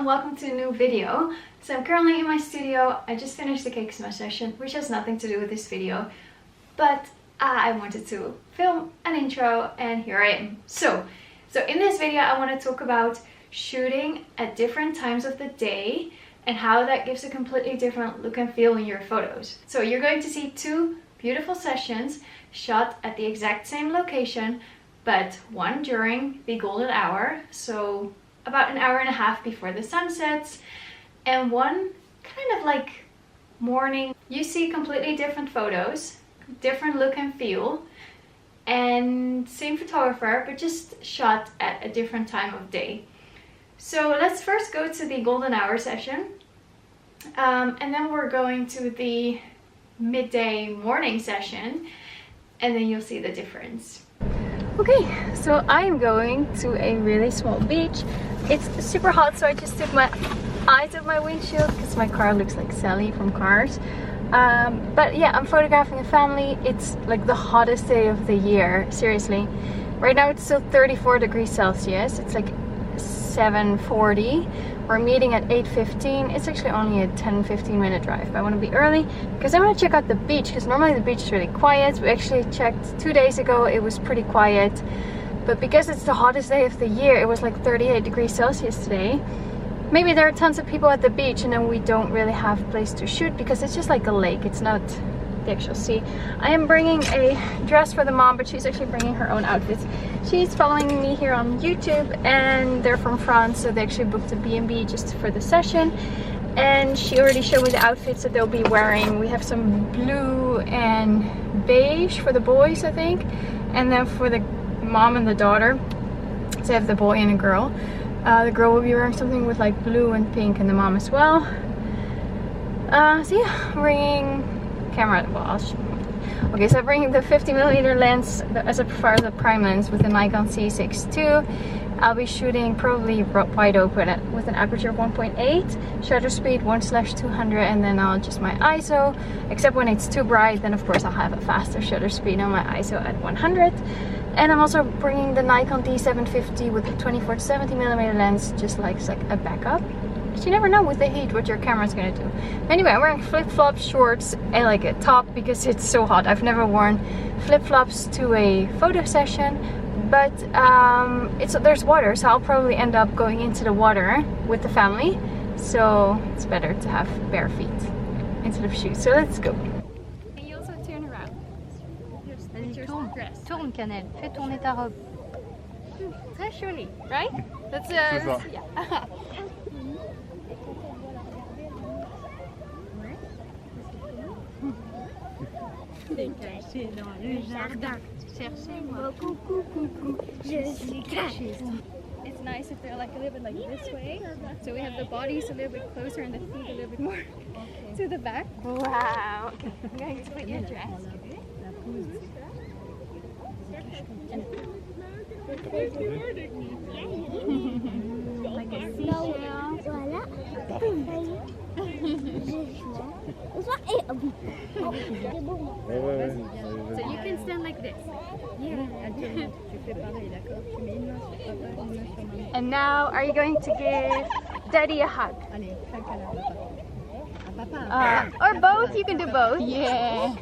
welcome to a new video. So I'm currently in my studio. I just finished the cake smash session, which has nothing to do with this video, but I wanted to film an intro and here I am. So in this video I want to talk about shooting at different times of the day and how that gives a completely different look and feel in your photos. So you're going to see two beautiful sessions shot at the exact same location, but one during the golden hour, so about an hour and a half before the sun sets, and one kind of like morning. You see completely different photos, different look and feel, and same photographer, but just shot at a different time of day. So let's first go to the golden hour session, and then we're going to the midday morning session, and then you'll see the difference. Okay, so I'm going to a really small beach. It's super hot, so I just took my eyes off my windshield because my car looks like Sally from Cars. But yeah, I'm photographing a family. It's like the hottest day of the year, seriously. Right now it's still 34 degrees Celsius. It's like 7:40. We're meeting at 8:15. It's actually only a 10-15 minute drive, but I want to be early because I want to check out the beach, because normally the beach is really quiet. We actually checked 2 days ago, it was pretty quiet, but because it's the hottest day of the year, it was like 38 degrees Celsius today. Maybe there are tons of people at the beach and then we don't really have a place to shoot because it's just like a lake, it's not the actual sea. I am bringing a dress for the mom, but she's actually bringing her own outfits. She's following me here on YouTube and they're from France, so they actually booked a B&B just for the session, and she already showed me the outfits that they'll be wearing. We have some blue and beige for the boys, I think, and then for the mom and the daughter, so I have the boy and a girl. The girl will be wearing something with like blue and pink, and the mom as well. So yeah, bringing camera. Okay, so I'm bringing the 50mm lens as a prime lens with the Nikon Z6II. I'll be shooting probably wide open with an aperture of 1.8, shutter speed 1/200, and then I'll adjust my ISO. Except when it's too bright, then of course I'll have a faster shutter speed on my ISO at 100. And I'm also bringing the Nikon Z750 with a 24-70mm lens, just like a backup. But you never know with the heat what your camera's gonna do. Anyway, I'm wearing flip-flops, shorts, and like a top because it's so hot. I've never worn flip-flops to a photo session, but there's water, so I'll probably end up going into the water with the family. So it's better to have bare feet instead of shoes. So let's go. Can you also turn around? Tourne, Cannelle. Fais tourner ta robe. Très joli, right? Let's yeah. Caché dans le jardin. Cherchez-moi. Coucou, coucou. Je suis caché. It's nice if they're like a little bit like this way, so we have the bodies a little bit closer and the feet a little bit more to the back. Wow. Okay, I'm going to put your dress. Like a seashell. So you can stand like this. And now, are you going to give Daddy a hug? Or both? You can do both. Yeah.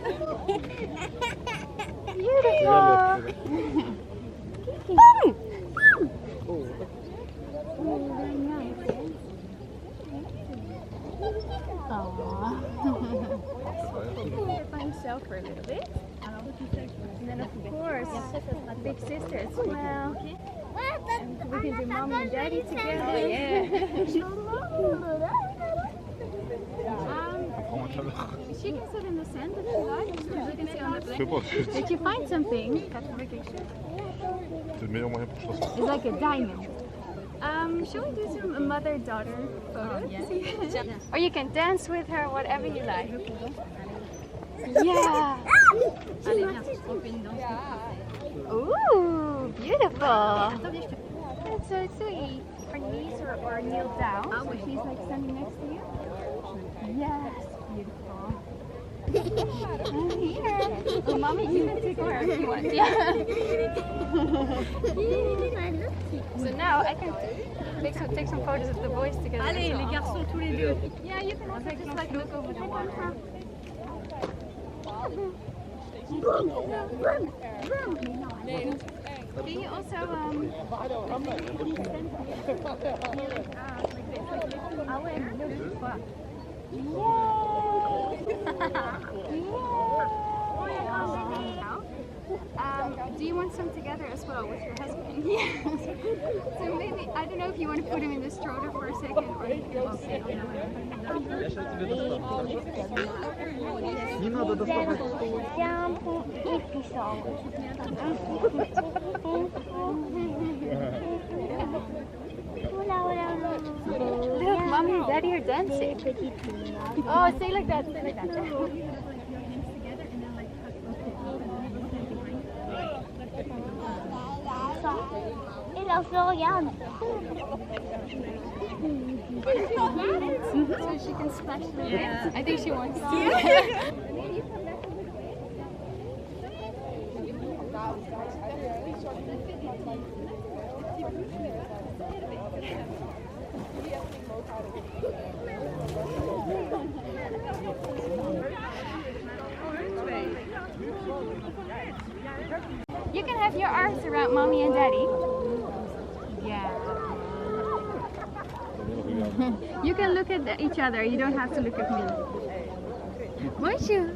Beautiful. By himself for a little bit. And then of course, big sister as well. And we can do mom and daddy together. Oh, yeah. She can sit in the sand if she likes. You can see on the blanket. Did you find something? C'est le meilleur moyen pour que je fasse. It's like a diamond. Shall we do some mother-daughter photos? Yeah. Or you can dance with her, whatever you like. Yeah. Ooh, beautiful. That's so sweet. Or knees or kneel down. So she's like standing next to you. Yes, beautiful. Here. Oh, mommy, you can take her if you want. Yeah. So now I can take some photos of the boys together. Allez, les garçons tous les deux. Yeah, you can also just like look over the water. Can you also do you want some together as well with your husband? Yeah. So maybe, I don't know if you want to put him in the stroller for a second or you can just sit on Не надо доставать. Look, mommy and daddy are dancing. Oh, say like that, say like that. Et là, je regarde. So she can splash the yeah. I think she wants to. You can have your arms around mommy and daddy. Yeah. You can look at each other, you don't have to look at me. Bonjour.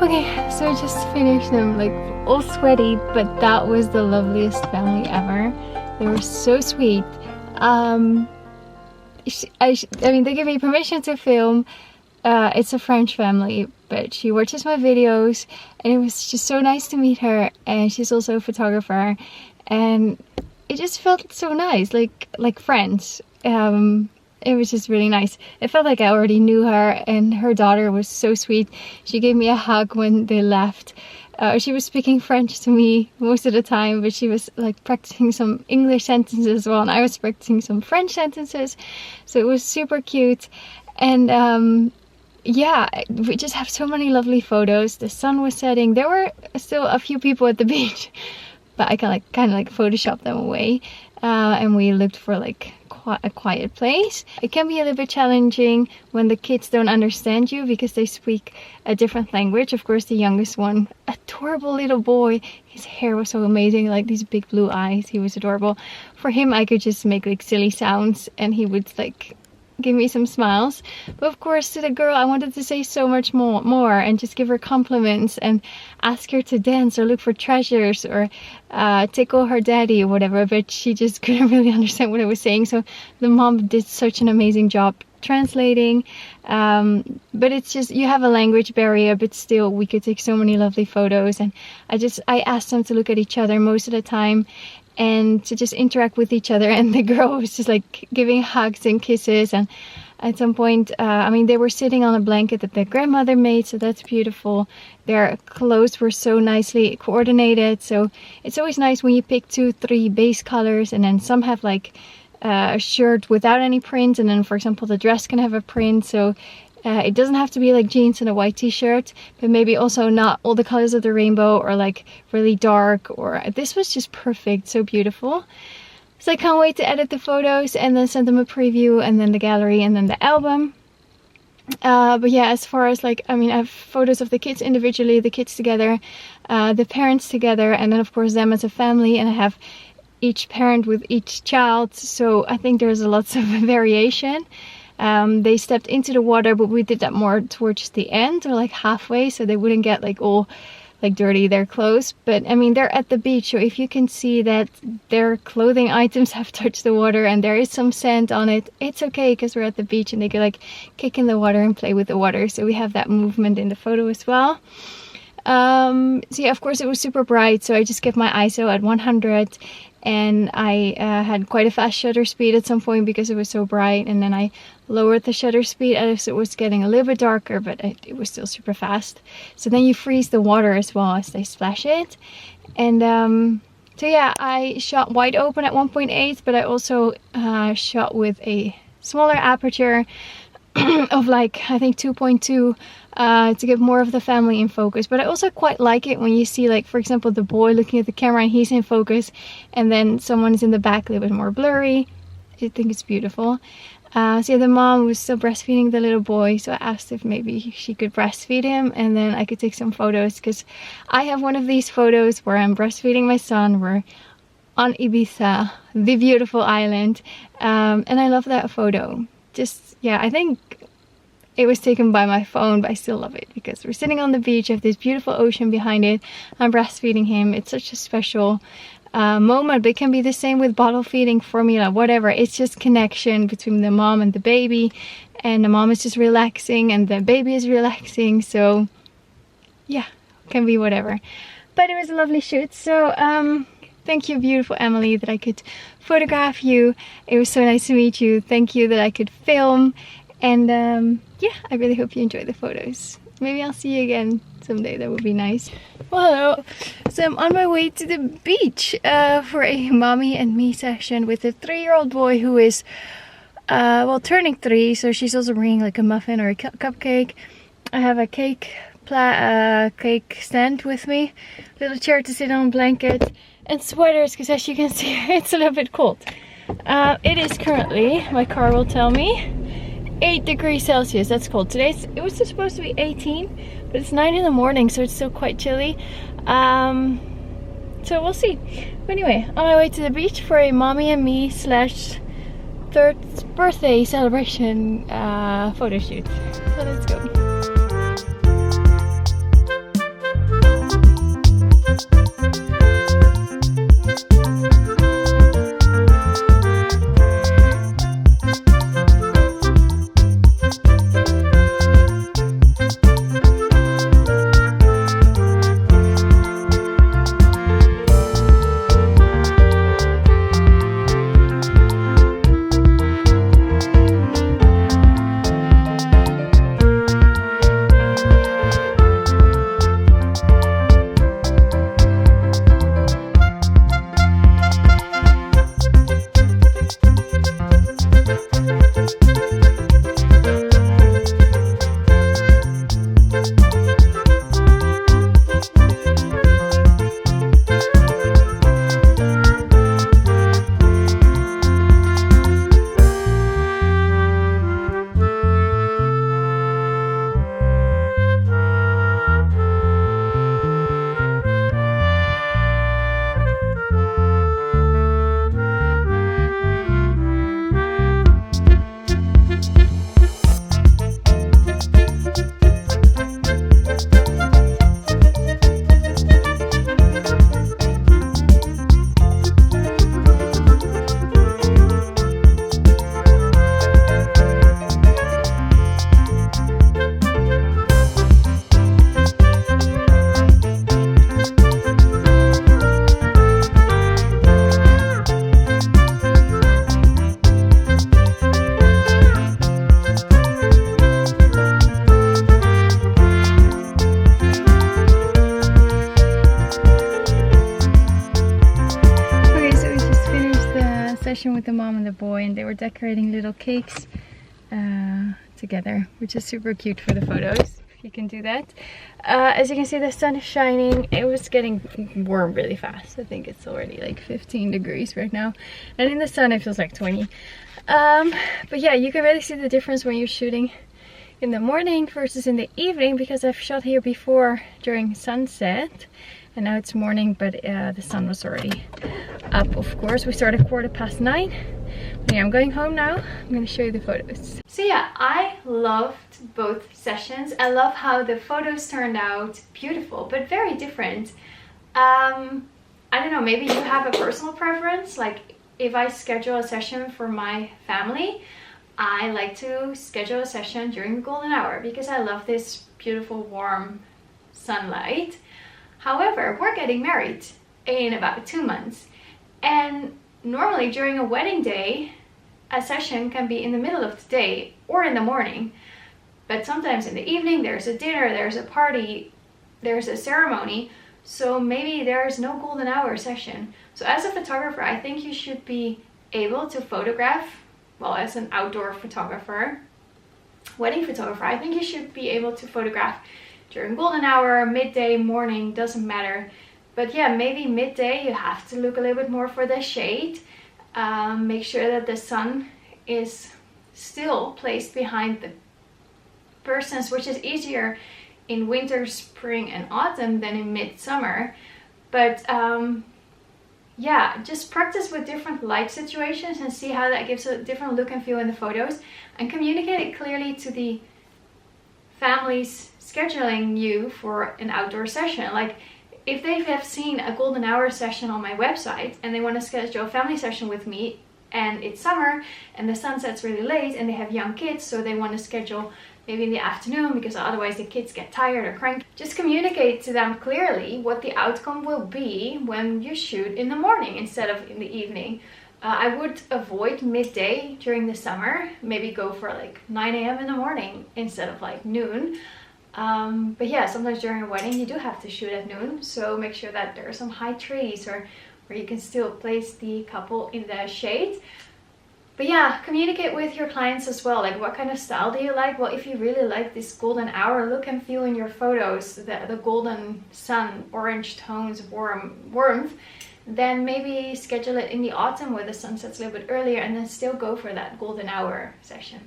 Okay, so I just finished them, like all sweaty, but that was the loveliest family ever. They were so sweet. I mean, they gave me permission to film. It's a French family, but she watches my videos, and it was just so nice to meet her. And she's also a photographer, and it just felt so nice, like friends. It was just really nice. It felt like I already knew her, and her daughter was so sweet. She gave me a hug when they left. She was speaking French to me most of the time, but she was like practicing some English sentences as well, and I was practicing some French sentences. So it was super cute. And yeah, we just have so many lovely photos. The sun was setting. There were still a few people at the beach, but I kind of like photoshopped them away. And we looked for like a quiet place. It can be a little bit challenging when the kids don't understand you because they speak a different language. Of course, the youngest one, adorable little boy, his hair was so amazing, like these big blue eyes. He was adorable. For him, I could just make like silly sounds and he would like give me some smiles. But of course, to the girl, I wanted to say so much more and just give her compliments and ask her to dance or look for treasures or tickle her daddy or whatever, but she just couldn't really understand what I was saying. So the mom did such an amazing job translating. But it's just, you have a language barrier, but still we could take so many lovely photos. And I asked them to look at each other most of the time and to just interact with each other, and the girl was just like giving hugs and kisses. And at some point, I mean, they were sitting on a blanket that their grandmother made, so that's beautiful. Their clothes were so nicely coordinated, so it's always nice when you pick 2-3 base colors, and then some have like a shirt without any print, and then for example the dress can have a print. So it doesn't have to be like jeans and a white t-shirt, but maybe also not all the colors of the rainbow or like really dark. Or this was just perfect, so beautiful. So I can't wait to edit the photos and then send them a preview, and then the gallery, and then the album. But yeah, as far as like, I mean, I have photos of the kids individually, the kids together, the parents together, and then of course them as a family, and I have each parent with each child. So I think there's lots of variation. They stepped into the water, but we did that more towards the end, or like halfway, so they wouldn't get like all like dirty their clothes. But I mean, they're at the beach, so if you can see that their clothing items have touched the water and there is some sand on it, it's okay, because we're at the beach and they could like kick in the water and play with the water. So we have that movement in the photo as well. So yeah, of course it was super bright, so I just kept my ISO at 100, and I had quite a fast shutter speed at some point because it was so bright, and then I lowered the shutter speed as it was getting a little bit darker, but it was still super fast. So then you freeze the water as well as they splash it. And so yeah, I shot wide open at 1.8, but I also shot with a smaller aperture of like, I think 2.2, to get more of the family in focus. But I also quite like it when you see, like, for example, the boy looking at the camera and he's in focus, and then someone is in the back a little bit more blurry. I think it's beautiful. So yeah, the mom was still breastfeeding the little boy, so I asked if maybe she could breastfeed him, and then I could take some photos, because I have one of these photos where I'm breastfeeding my son. We're on Ibiza, the beautiful island, and I love that photo. Just, yeah, I think it was taken by my phone, but I still love it because we're sitting on the beach, I have this beautiful ocean behind it, I'm breastfeeding him. It's such a special moment. But it can be the same with bottle feeding, formula, whatever. It's just connection between the mom and the baby, and the mom is just relaxing and the baby is relaxing. So yeah, can be whatever. But it was a lovely shoot. So thank you, beautiful Emily, that I could photograph you. It was so nice to meet you. Thank you that I could film. And yeah, I really hope you enjoyed the photos. Maybe I'll see you again someday. That would be nice. Well, hello. So I'm on my way to the beach for a mommy and me session with a 3-year-old boy who is well, turning 3. So she's also bringing like a muffin or a cupcake. I have a cake stand with me, little chair to sit on, blanket, and sweaters, because as you can see it's a little bit cold. It is currently, my car will tell me, 8 degrees Celsius. That's cold. Today it was supposed to be 18, but it's 9 in the morning, so it's still quite chilly. So we'll see. But anyway, on my way to the beach for a mommy and me / 3rd birthday celebration photo shoot. So let's go. with the mom and the boy, and they were decorating little cakes together, which is super cute for the photos. You can do that. As you can see, the sun is shining. It was getting warm really fast. I think it's already like 15 degrees right now, and in the sun it feels like 20. But yeah, you can really see the difference when you're shooting in the morning versus in the evening, because I've shot here before during sunset and now it's morning, but the sun was already up. Of course, we started 9:15. But yeah, I'm going home now. I'm going to show you the photos. So yeah, I loved both sessions. I love how the photos turned out beautiful, but very different. I don't know, maybe you have a personal preference. Like if I schedule a session for my family, I like to schedule a session during the golden hour because I love this beautiful warm sunlight. However, we're getting married in about 2 months, and normally during a wedding day, a session can be in the middle of the day or in the morning, but sometimes in the evening there's a dinner, there's a party, there's a ceremony, so maybe there's no golden hour session. So as a photographer, I think you should be able to photograph, well, as an outdoor photographer, wedding photographer, I think you should be able to photograph during golden hour, midday, morning, doesn't matter. But yeah, maybe midday you have to look a little bit more for the shade. Make sure that the sun is still placed behind the persons, which is easier in winter, spring and autumn than in midsummer. But yeah, just practice with different light situations and see how that gives a different look and feel in the photos, and communicate it clearly to the families scheduling you for an outdoor session. Like if they have seen a golden hour session on my website and they want to schedule a family session with me, and it's summer and the sun sets really late and they have young kids, so they want to schedule maybe in the afternoon because otherwise the kids get tired or cranky, just communicate to them clearly what the outcome will be when you shoot in the morning instead of in the evening. I would avoid midday during the summer, maybe go for like 9 a.m. in the morning instead of like noon. But yeah, sometimes during a wedding you do have to shoot at noon, so make sure that there are some high trees or where you can still place the couple in the shade. But yeah, communicate with your clients as well, like what kind of style do you like? Well, if you really like this golden hour look and feel in your photos, the golden sun, orange tones, warmth, then maybe schedule it in the autumn where the sun sets a little bit earlier, and then still go for that golden hour session.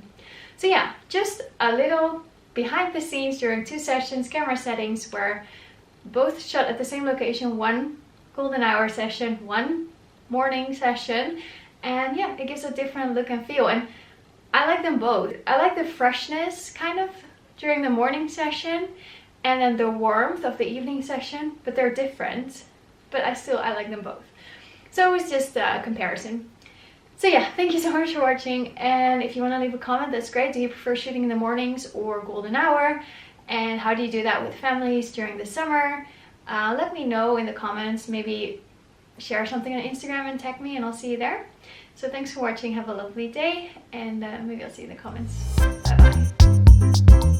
So yeah, just a little behind the scenes during 2 sessions, camera settings where both shot at the same location, 1 golden hour session, 1 morning session, and yeah, it gives a different look and feel. And I like them both. I like the freshness kind of during the morning session and then the warmth of the evening session, but they're different, but I like them both. So it's just a comparison. So yeah, thank you so much for watching, and if you want to leave a comment, that's great. Do you prefer shooting in the mornings or golden hour, and how do you do that with families during the summer? Let me know in the comments. Maybe share something on Instagram and tag me and I'll see you there. So thanks for watching, have a lovely day, and maybe I'll see you in the comments. Bye bye.